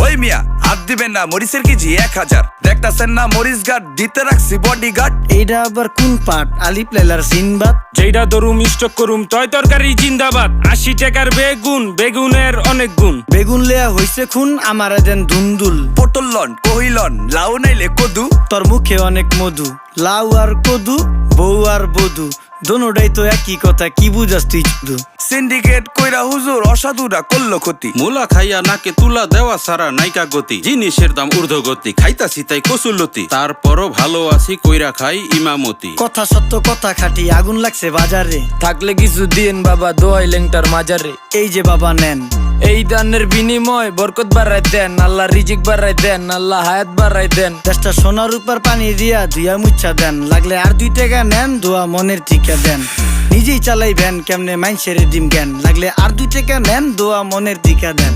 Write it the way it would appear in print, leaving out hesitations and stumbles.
ওই মিয়া হাত দিবেন না, মরিচের কেজি 1000। দেখতাছেন না মরিচ গার্ড দিতে রাখছি বডি গার্ড। এইটা আবার কোন পাট? আলিপ লাইলার সিনবাদ। যেইটা ধরুম স্টক করুম তয় তরকারি জিন্দাবাদ। 80 টাকার বেগুন, বেগুনের অনেক গুণ। বেগুন লেয়া হইছে খুন, আমারে দেন ধুন্দুল। পটল লন, কহিলন, লাউ নাইলে কদু। তোর মুখে অনেক মধু, লাউ আর কদু, বউ আর বধু, দোনোটাই তো একই কথা, কি বুঝাস তুই শুধু? সিন্ডিকেট কইরা হুজুর অসাধুরা করলো ক্ষতি। মুলা খাইয়া নাকে তুলা দেওয়া সারা নাইকা গতি। জিনিসের দাম ঊর্ধ্বগতি, খাইতাছি তাই কসুলতি। তারপরও ভালো আছি কইরা খাই ইমামতি। কথা সত্য কথা খাটি, আগুন লাগছে বাজারে। থাকলে কিছু দিন বাবা, দোয়াই লেংটার মাজারে। এই যে বাবা নেন, এই দানের বিনিময় বরকত বাড়াই দেন, আল্লাহ রিজিক বাড়াই দেন, আল্লাহ হায়াত বাড়াই দেন। দেশটা সোনার উপর পানি দিয়া ধুইয়া মুচ্ছা দেন। লাগলে আর 2 টাকা নেন, দোয়া মনের টিকা দেন। নিজেই চালাই ভ্যান, কেমনে মাইনসেরে দিম জ্ঞান। লাগলে আর 2 টাকা নেন, দোয়া মনের টিকা দেন।